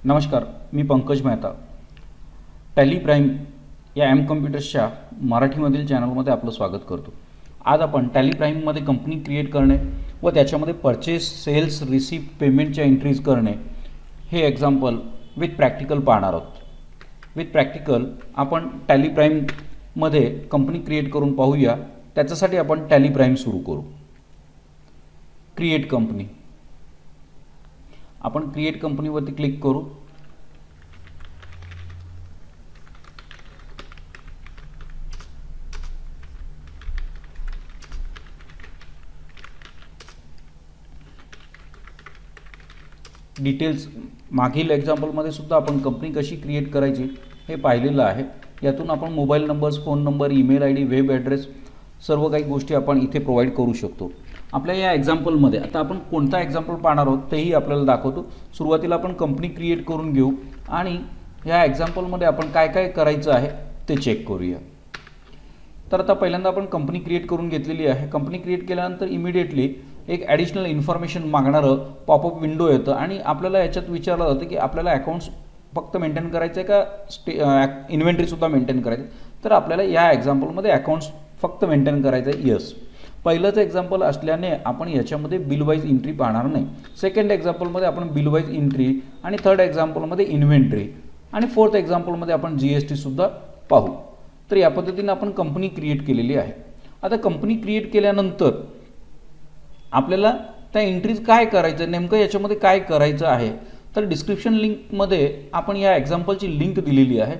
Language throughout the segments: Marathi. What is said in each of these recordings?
नमस्कार, मी पंकज मेहता. टॅली प्राईम या एम कम्प्युटर्सच्या मराठीमधील चॅनलमध्ये आपलं स्वागत करतो. आज आपण टॅली प्राईममध्ये कंपनी क्रिएट करणे व त्याच्यामध्ये परचेस, सेल्स, रिसिप्ट, पेमेंटच्या एंट्रीज करणे हे एक्झाम्पल विथ प्रॅक्टिकल पाहणार आहोत. विथ प्रॅक्टिकल आपण टॅली प्राईममध्ये कंपनी क्रिएट करून पाहूया. त्याच्यासाठी आपण टॅली प्राईम सुरू करू. क्रिएट कंपनी, आपण क्रिएट कंपनीवरती क्लिक करू. डिटेल्स मागील एक्झाम्पलमध्ये सुद्धा आपण कंपनी कशी क्रिएट करायची हे पाहिलेलं आहे. यातून आपण mobile numbers, phone number, email I D, web address सर्व काही गोष्टी आपण इथे प्रोव्हाइड करू शकतो. आपल्या या एक्झाम्पलमध्ये आता आपण कोणता एक्झाम्पल पाहणार आहोत तेही आपल्याला दाखवतो. सुरुवातीला आपण कंपनी क्रिएट करून घेऊ आणि ह्या एक्झाम्पलमध्ये आपण काय काय करायचं आहे ते चेक करूया. तर आता पहिल्यांदा आपण कंपनी क्रिएट करून घेतलेली आहे. कंपनी क्रिएट केल्यानंतर इमिडिएटली एक ॲडिशनल इन्फॉर्मेशन मागणारं पॉपअप विंडो येतं आणि आपल्याला याच्यात विचारलं जातं की आपल्याला अकाउंट्स फक्त मेंटेन करायचं आहे का इन्व्हेंटरीसुद्धा मेंटेन करायचं. तर आपल्याला या एक्झाम्पलमध्ये अकाउंट्स फक्त मेंटेन करायचं आहे. यस, पहिलंच एक्झाम्पल असल्याने आपण याच्यामध्ये बिल वाईज एंट्री पाहणार नाही. सेकंड एक्झाम्पलमध्ये आपण बिल वाईज एंट्री आणि थर्ड एक्झाम्पलमध्ये इन्व्हेंटरी आणि फोर्थ एक्झाम्पलमध्ये आपण GSTसुद्धा पाहू. तर या पद्धतीने आपण कंपनी क्रिएट केलेली आहे. आता कंपनी क्रिएट केल्यानंतर आपल्याला त्या एंट्रीज काय करायचं, नेमकं याच्यामध्ये काय करायचं आहे. तर डिस्क्रिप्शन लिंकमध्ये आपण या एक्झाम्पलची लिंक दिलेली आहे.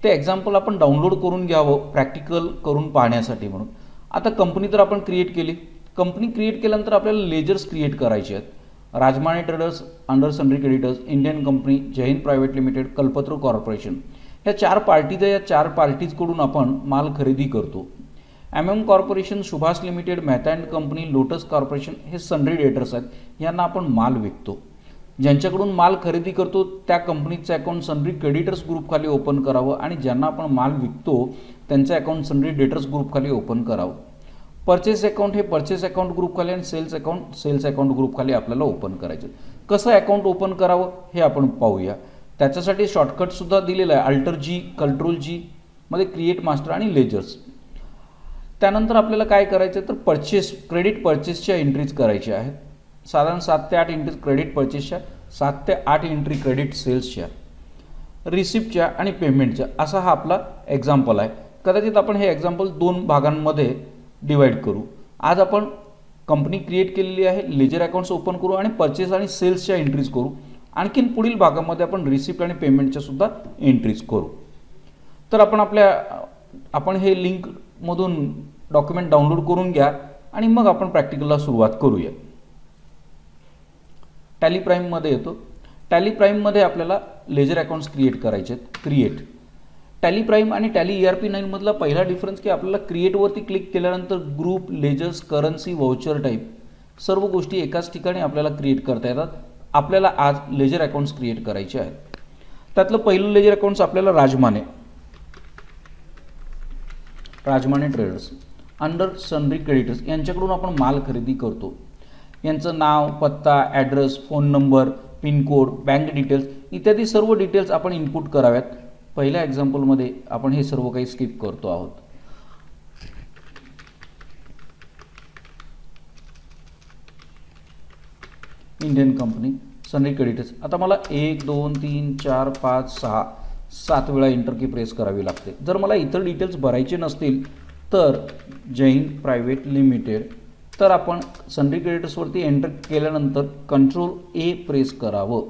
ते एक्झाम्पल आपण डाउनलोड करून घ्यावं प्रॅक्टिकल करून पाहण्यासाठी म्हणून. आता कंपनी तर आपण क्रिएट केली. कंपनी क्रिएट केल्यानंतर आपल्याला लेजर्स क्रिएट करायचे आहेत. Rajmane traders, under sundry creditors, Indian company, Jai Hind private limited, Kalpataru corporation, ह्या चार पार्टीज आहे. या चार पार्टीजकडून आपण माल खरेदी करतो. MM corporation, Subhash limited, Mehta and company, lotus corporation हे सन्ड्री डेटर्स आहेत. यांना आपण माल विकतो. ज्यांच्याकडून माल खरेदी करतो त्या कंपनीचं अकाउंट सन्ड्री क्रेडिटर्स ग्रुपखाली ओपन करावं आणि ज्यांना आपण माल विकतो त्यांचं अकाउंट सन्ड्री डेटर्स ग्रुपखाली ओपन करावं. परचेस अकाउंट हे परचेस अकाउंट ग्रुपखाली आणि सेल्स अकाउंट ग्रुपखाली आपल्याला ओपन करायचं. कसं अकाउंट ओपन करावं हे आपण पाहूया. त्याच्यासाठी शॉर्टकटसुद्धा दिलेलं आहे. Alt+G, Ctrl+G मध्ये क्रिएट मास्टर आणि लेजर्स. त्यानंतर आपल्याला काय करायचं तर क्रेडिट परचेसच्या एंट्रीज करायच्या आहेत. साधारण 7 ते 8 एंट्रीज क्रेडिट परचेसच्या, 7 ते 8 एंट्री क्रेडिट सेल्सच्या, रिसिप्टच्या आणि पेमेंटच्या. असा हा आपला एक्झाम्पल आहे. कदाचित आपण हे एक्झाम्पल 2 भागांमध्ये डिवाईड करू. आज आपण कंपनी क्रिएट केलेली आहे, लेजर अकाउंट्स ओपन करू आणि परचेस आणि सेल्सच्या एंट्रीज करू. आणखीन पुढील भागामध्ये आपण रिसिप्ट आणि पेमेंटच्या सुद्धा एंट्रीज करू. तर आपण हे लिंकमधून डॉक्युमेंट डाउनलोड करून घ्या आणि मग आपण प्रॅक्टिकलला सुरुवात करूया. टॅली प्राईममध्ये येतो. टॅली प्राईममध्ये आपल्याला लेजर अकाउंट्स क्रिएट करायचे आहेत. क्रिएट टॅली प्राईम आणि टॅली ERP9 मधला पहिला डिफरन्स की आपल्याला क्रिएटवरती क्लिक केल्यानंतर group, ledgers, currency, voucher type सर्व गोष्टी एकाच ठिकाणी आपल्याला क्रिएट करता येतात. आपल्याला आज लेजर अकाउंट्स क्रिएट करायचे आहेत. त्यातलं पहिलं लेजर अकाउंट्स आपल्याला Rajmane traders, under sundry creditors यांच्याकडून आपण माल खरेदी करतो. यांचं नाव, पत्ता, address, phone number, pincode, bank details इत्यादी सर्व डिटेल्स आपण इनपुट कराव्यात. पहिल्या एक्झाम्पलमध्ये आपण हे सर्व काही स्किप करतो आहोत. Indian company, sundry creditors. आता मला 1 2 3 4 5 6 7 वेळा एंटर की प्रेस करावी लागते. जर मला इतर डिटेल्स भरायचे नसतील तर जय हिंद प्रायव्हेट लिमिटेड, तर आपण सन्ड्री क्रेडिटर्सवरती एंटर केल्यानंतर Ctrl+A प्रेस करावं.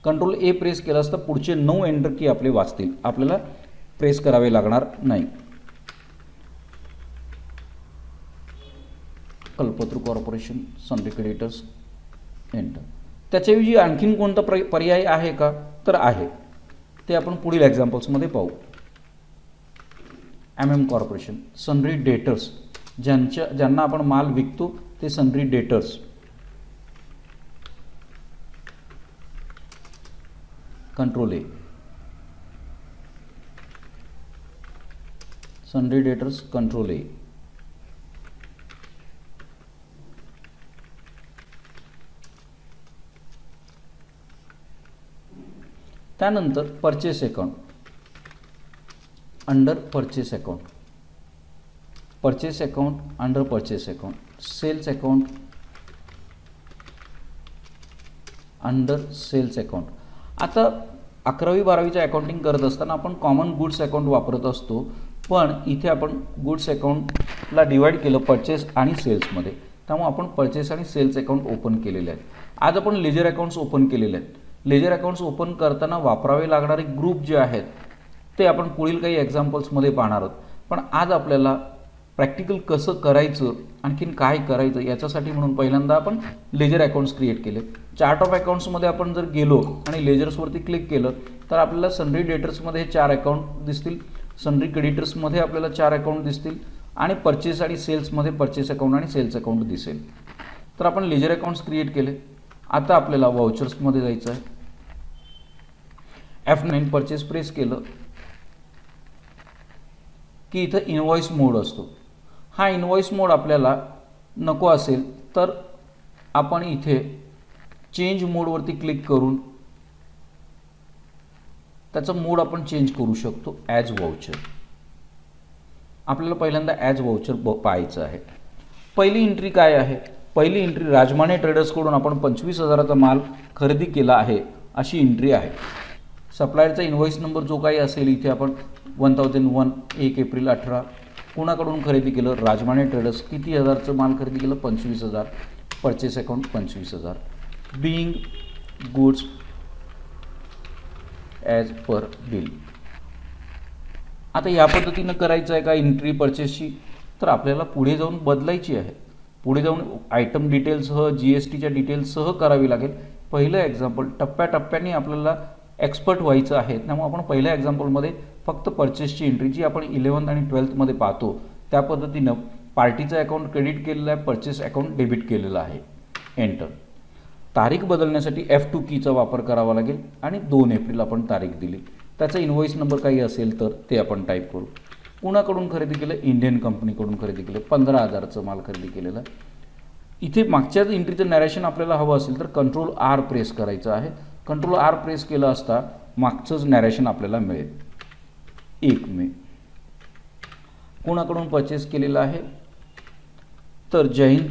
Ctrl+A प्रेस केलं असता पुढचे 9 एंटर की आपले वाचतील, आपल्याला प्रेस करावे लागणार नाही. Kalpataru corporation, sundry creditors, enter. त्याच्याऐवजी आणखीन कोणता पर्याय आहे का तर आहे. ते आपण पुढील एक्झाम्पल्समध्ये पाहू. MM कॉर्पोरेशन, सन्ड्री डेटर्स, ज्यांना आपण माल विकतो ते sundry debtors. Ctrl+A, sundry debtors, Ctrl+A. त्यानंतर purchase account, under purchase account, purchase account under purchase account, sales account under sales account. आता 11वी-12वीचं अकाउंटिंग करत असताना आपण कॉमन गुड्स अकाउंट वापरत असतो, पण इथे आपण गुड्स अकाउंटला डिवाइड केलं परचेस आणि सेल्समध्ये, त्यामुळे आपण परचेस आणि सेल्स अकाउंट ओपन केलेले आहेत. आज आपण लेजर अकाउंट्स ओपन केलेले आहेत. लेजर अकाउंट्स ओपन करताना वापरावे लागणारे ग्रुप जे आहेत ते आपण पुढील काही एक्झाम्पल्समध्ये पाहणार आहोत. पण आज आपल्याला प्रॅक्टिकल कसं करायचं, आणखीन काय करायचं याच्यासाठी म्हणून पहिल्यांदा आपण लेजर अकाउंट्स क्रिएट केले. चार्ट ऑफ अकाउंट्समध्ये आपण जर गेलो आणि लेजर्सवरती क्लिक केलं तर आपल्याला सन्ड्री डेटर्समध्ये 4 अकाउंट दिसतील, सन्ड्री क्रेडिटर्समध्ये आपल्याला 4 अकाउंट दिसतील आणि परचेस आणि सेल्समध्ये परचेस अकाउंट आणि सेल्स अकाउंट दिसेल. तर आपण लेजर अकाउंट्स क्रिएट केले. आता आपल्याला वाउचर्समध्ये जायचं आहे. F9 परचेस प्रेस केलं की इथं इनवॉइस मोड असतो. हा इनवॉइस मोड आपल्याला नको असेल तर आपण इथे चेंज मोडवरती क्लिक करून त्याचा मोड आपण चेंज करू शकतो ॲज वाउचर. आपल्याला पहिल्यांदा ॲज वाउचर पाहायचं आहे. पहिली एंट्री काय आहे? पहिली एंट्री राजमाने ट्रेडर्सकडून आपण 25,000चा माल खरेदी केला आहे अशी एंट्री आहे. सप्लायरचा इनव्हॉइस नंबर जो काही असेल इथे आपण 1001 1 एप्रिल 18 कोणाकडून खरेदी केलं? राजमाने ट्रेडर्स. किती हजारचं माल खरेदी केलं? 25,000. Purchase account 25,000. Being goods as per bill. आता या पद्धतीनं करायचं आहे का एंट्री परचेसची? तर आपल्याला पुढे जाऊन बदलायची आहे. पुढे जाऊन आयटम डिटेल्ससह GSTच्या डिटेल्ससह करावी लागेल. पहिलं एक्झाम्पल टप्प्याटप्प्याने आपल्याला एक्सपर्ट व्हायचं आहे, त्यामुळे आपण पहिल्या एक्झाम्पलमध्ये फक्त परचेसची एंट्री जी आपण 11th आणि 12thमध्ये पाहतो त्या पद्धतीनं पार्टीचं अकाउंट क्रेडिट केलेलं आहे, परचेस अकाउंट डेबिट केलेलं आहे. एंटर. तारीख बदलण्यासाठी F2 कीचा वापर करावा लागेल आणि 2 एप्रिल आपण तारीख दिली. त्याचा इनव्हॉइस नंबर काही असेल तर ते आपण टाईप करू. कुणाकडून खरेदी केलं? इंडियन कंपनीकडून खरेदी केलं. 15,000चं माल खरेदी केलेलं. इथे मागच्याच एंट्रीचं नॅरेशन आपल्याला हवं असेल तर Ctrl R प्रेस करायचं आहे. Ctrl R प्रेस केलं असता मागचंच नॅरेशन आपल्याला मिळेल. 1 मे. कोणाकडून परचेस केलेलं आहे? तर जय हिंद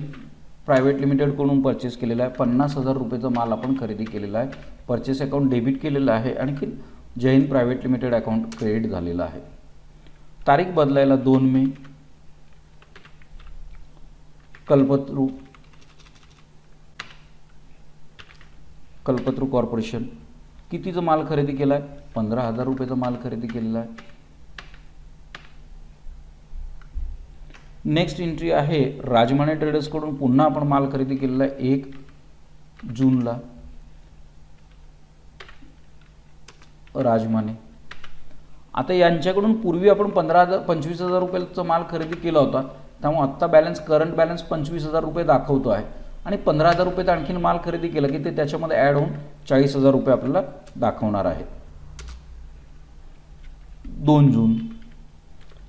प्रायव्हेट लिमिटेडकडून परचेस केलेला आहे. 50,000 रुपयेचा माल आपण खरेदी केलेला आहे. परचेस अकाउंट डेबिट केलेलं आहे. आणखी Jai Hind private limited account credit झालेलं आहे. तारीख बदलायला 2 मे. कल्पतरू कॉर्पोरेशन. कितीचा माल खरेदी केला आहे? 15,000 रुपयेचा माल खरेदी केलेला आहे. नेक्स्ट एंट्री आहे राजमाने ट्रेडर्सकडून पुन्हा आपण माल खरेदी केलेला आहे 1 जूनला. राजमाने. आता यांच्याकडून पूर्वी आपण 25,000 रुपयाचा माल खरेदी केला होता, त्यामुळे आत्ता बॅलन्स करंट बॅलन्स 25,000 रुपये दाखवतो आहे आणि 15,000 रुपयाचा आणखीन माल खरेदी केला की ते त्याच्यामध्ये ॲड होऊन 40,000 रुपये आपल्याला दाखवणार आहे. 2 जून.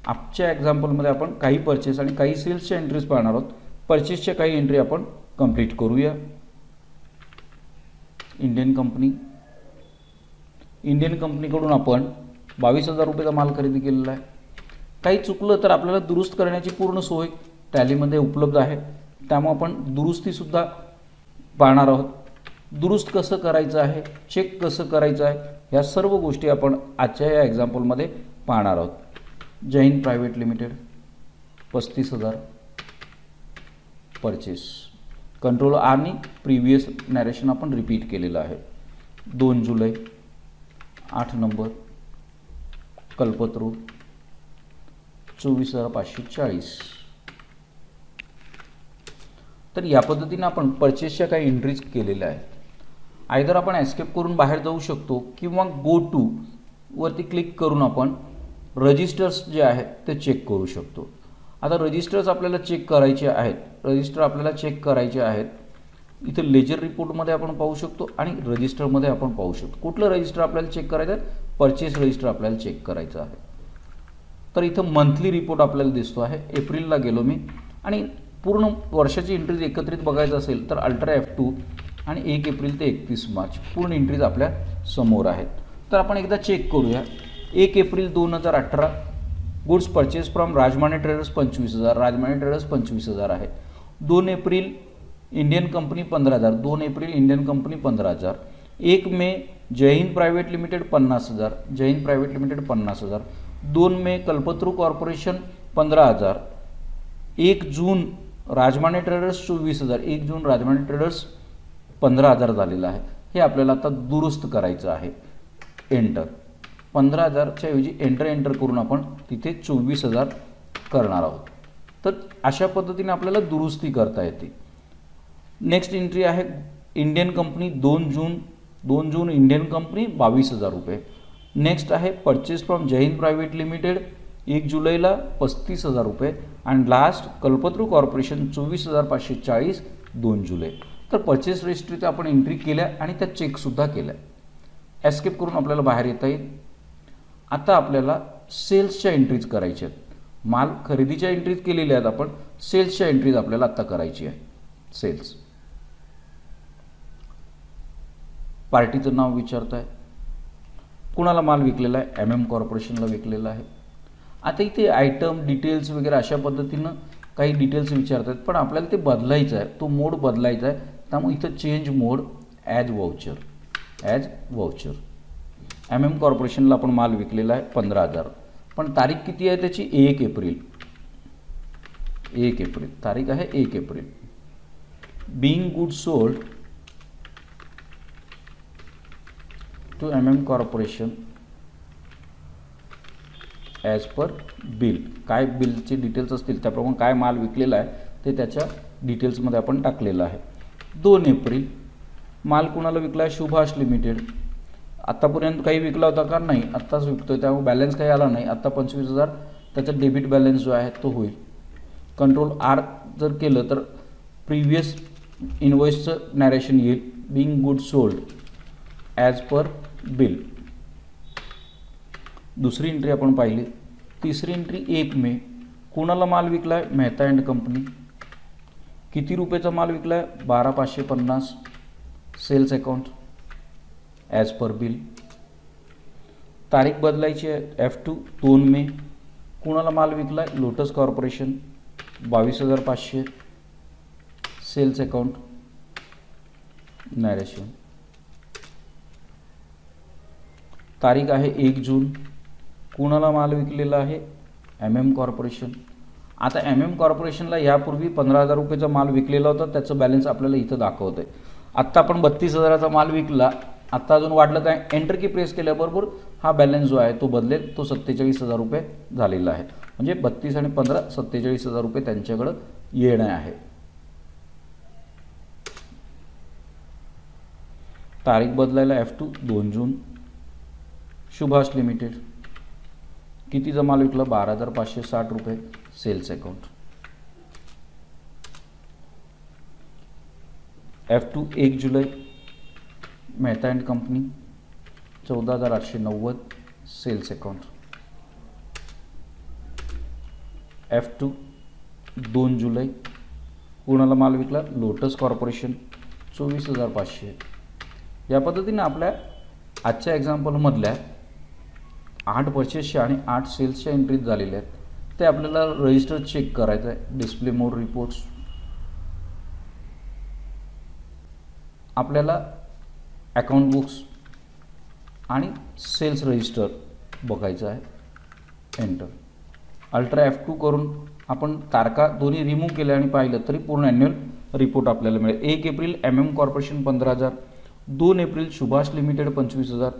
आजच्या एक्झाम्पलमध्ये आपण काही परचेस आणि काही सेल्सच्या एंट्रीज पाहणार आहोत. परचेसच्या काही एंट्री आपण कंप्लीट करूया. इंडियन कंपनीकडून आपण 22,000 रुपयाचा माल खरेदी केलेला आहे. काही चुकलं तर आपल्याला दुरुस्त करण्याची पूर्ण सोय टॅलीमध्ये उपलब्ध आहे, त्यामुळे आपण दुरुस्तीसुद्धा पाहणार आहोत. दुरुस्त कसं करायचं आहे, चेक कसं करायचं आहे, ह्या सर्व गोष्टी आपण आजच्या या एक्झाम्पलमध्ये पाहणार आहोत. Jai Hind private limited 35,000 purchase. Ctrl R नी प्रिव्हियस नॅरेशन आपण रिपीट केलेलं आहे. 2 जुलै 8 नंबर कल्पतरू 24,540. तर या पद्धतीने आपण परचेसच्या काही एंट्रीज केलेल्या आहेत. आयदर आपण एस्केप करून बाहेर जाऊ शकतो किंवा गो टू वरती क्लिक करून आपण रजिस्टर्स जे आहेत ते चेक करू शकतो. आता रजिस्टर्स आपल्याला चेक करायचे आहेत. इथे लेजर रिपोर्टमध्ये आपण पाहू शकतो आणि रजिस्टरमध्ये आपण पाहू शकतो. कुठलं रजिस्टर आपल्याला चेक करायचं आहे? परचेस रजिस्टर आपल्याला चेक करायचं आहे. तर इथं मंथली रिपोर्ट आपल्याला दिसतो आहे. एप्रिलला गेलो मी आणि पूर्ण वर्षाची एंट्रीज एकत्रित बघायचं असेल तर अल्ट्रा F2 आणि 1 एप्रिल ते 31 मार्च पूर्ण एंट्रीज आपल्या समोर आहेत. तर आपण एकदा चेक करूया. 1 April 2018 goods purchase from Rajmane traders 25,000, Rajmane traders 25,000 आहे. 2 April Indian company 15,000, 2 April Indian company 15,000. 1 मे जय हिंद प्रायव्हेट लिमिटेड 50,000, जय हिंद प्रायव्हेट लिमिटेड 50,000. 2 मे कल्पतरू कॉर्पोरेशन 15,000. 1 जून राजमाने ट्रेडर्स 24,000, 1 जून राजमाने ट्रेडर्स 15,000 झालेलं आहे. हे आपल्याला आता दुरुस्त करायचं आहे. एंटर 15,000च्या ऐवजी एंटर करून आपण तिथे 24,000 करणार आहोत. तर अशा पद्धतीने आपल्याला दुरुस्ती करता येते. नेक्स्ट एंट्री आहे इंडियन कंपनी 2 जून इंडियन कंपनी 22,000 रुपये. नेक्स्ट आहे purchase from Jai Hind private limited 1 जुलैला 35,000 रुपये. आणि लास्ट कल्पतरू कॉर्पोरेशन 24,540 2 जुलै. तर परचेस रजिस्ट्रीत आपण एंट्री केल्या आणि त्या चेकसुद्धा केल्या. एस्केप करून आपल्याला बाहेर येता येईल. आता आपल्याला सेल्सच्या एंट्रीज करायच्या आहेत. माल खरेदीच्या एंट्रीज केलेल्या आहेत आपण, सेल्सच्या एंट्रीज आपल्याला आता करायची आहे. सेल्स पार्टीचं नाव विचारताय, कुणाला माल विकलेला आहे, MM कॉर्पोरेशनला विकलेला आहे. आता इथे आयटम डिटेल्स वगैरे अशा पद्धतीनं काही डिटेल्स विचारत आहेत, पण आपल्याला ते बदलायचं आहे, तो मोड बदलायचा आहे. त्यामुळे इथं चेंज मोड ॲज वाउचर. MM कॉर्पोरेशनला आपण माल विकलेला आहे 15,000, पण तारीख किती आहे त्याची 1 एप्रिल. तारीख आहे 1 एप्रिल. Being goods sold to MM corporation as per bill. काय बिलचे डिटेल्स असतील त्याप्रमाणे काय माल विकलेला आहे ते त्याच्या डिटेल्समध्ये आपण टाकलेलं आहे. 2 एप्रिल माल कुणाला विकला आहे, सुभाष लिमिटेड. आत्तापर्यंत काही विकला होता का, नाही, आत्ताच विकतोय, त्यामुळे बॅलन्स काही आला नाही. आत्ता 25,000 त्याचा डेबिट बॅलन्स जो आहे तो होईल. कंट्रोल R जर केलं तर प्रिव्हियस इनवॉइसचं नॅरेशन येईल. Being good sold as per bill. दुसरी एंट्री आपण पाहिली. तिसरी एंट्री 1 मे कुणाला माल विकला आहे, मेहता अँड कंपनी. किती रुपयाचा माल विकला आहे, 12,550. Sales account as per bill. तारीख बदलायची आहे F2 2 मे. कुणाला माल विकला आहे, Lotus corporation 22,500. Sales account narration. तारीख आहे 1 जून. कुणाला माल विकलेला आहे, MM कॉर्पोरेशन. आता MM कॉर्पोरेशनला यापूर्वी 15,000 रुपयाचा माल विकलेला होता, त्याचं बॅलन्स आपल्याला इथं दाखवतं आहे. आत्ता आपण 32,000चा माल विकला, आत्ता अजून वाढलं काय, एंटर की प्रेस केल्याबरोबर हा बॅलन्स जो आहे तो बदलेल. तो 47,000 रुपये झालेला आहे. म्हणजे 32 आणि 15 47,000 रुपये त्यांच्याकडं येणं आहे. तारीख बदलायला F2 2 जून. सुभाष लिमिटेड कितीचा माल विकला, 12,560 रुपये. Sales account. F2 1 जुलै. Mehta and company 14,890. Sales account. F2 2 जुलै. कुणाला माल विकला, लोटस कॉर्पोरेशन 24,500. या पद्धतीने आपल्या आजच्या एक्झाम्पलमधल्या 8 परचेसच्या आणि 8 सेल्सच्या एंट्रीज झालेल्या आहेत. ते आपल्याला रजिस्टर चेक करायचं आहे. डिस्प्ले मोड रिपोर्ट्स. आपल्याला अकाउंट बुक्स आणि सेल्स रजिस्टर बघायचं आहे. एंटर. अल्ट्रा F2 करून आपण तारखा दोन्ही रिमूव्ह केल्या आणि पाहिलं तरी पूर्ण ॲन्युअल रिपोर्ट आपल्याला मिळेल. 1 April MM corporation 15,000. 2 April Subhash limited 25,000.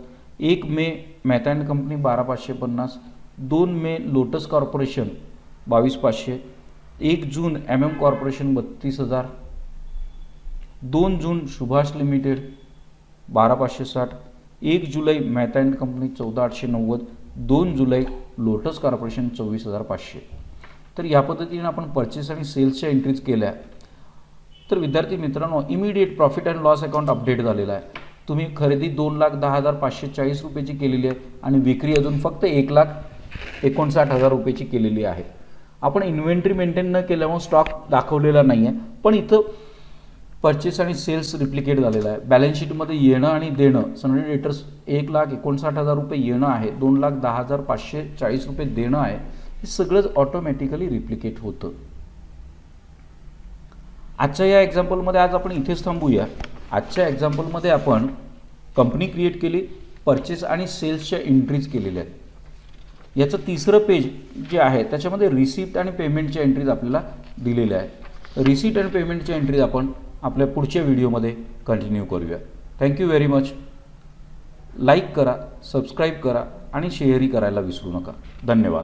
1 may Mehta and company 12,550. 2 may lotus corporation 22,500. 1 June MM corporation 32,000. 2 June Subhash limited 12,560. 1 जुलै Mehta and company 14,890. 2 July lotus corporation 24,500. तर या पद्धतीने आपण परचेस आणि सेल्सच्या एंट्रीज केल्या. तर विद्यार्थी मित्रांनो, immediate profit and loss account update झालेला आहे. तुम्ही खरेदी 2,10,540 रुपयाची केलेली आहे आणि विक्री अजून फक्त 1,59,000 रुपयाची केलेली आहे. आपण इन्व्हेंटरी मेंटेन न केल्यामुळे स्टॉक दाखवलेला नाही आहे, पण इथं परचेस आणि सेल्स रिप्लिकेट झालेला आहे. बॅलन्स शीटमध्ये येणं आणि देणं, सनडी डेटर्स 1,59,000 रुपये येणं आहे, 2,10,540 रुपये देणं आहे. हे सगळंच ऑटोमॅटिकली रिप्लिकेट होतं. आजच्या या एक्झाम्पलमध्ये आज आपण इथेच थांबूया. आजच्या एक्झाम्पलमध्ये आपण कंपनी क्रिएट केली, परचेस आणि सेल्सच्या एंट्रीज केलेल्या आहेत. याचं तिसरं पेज जे आहे त्याच्यामध्ये रिसिप्ट आणि पेमेंटच्या एंट्रीज आपल्याला दिलेल्या आहेत. रिसिप्ट आणि पेमेंटच्या एंट्रीज आपण आपल्या पुढच्या व्हिडिओमध्ये कंटिन्यू करूया. Thank you very much. लाईक करा, सबस्क्राईब करा आणि शेअरही करायला विसरू नका. धन्यवाद.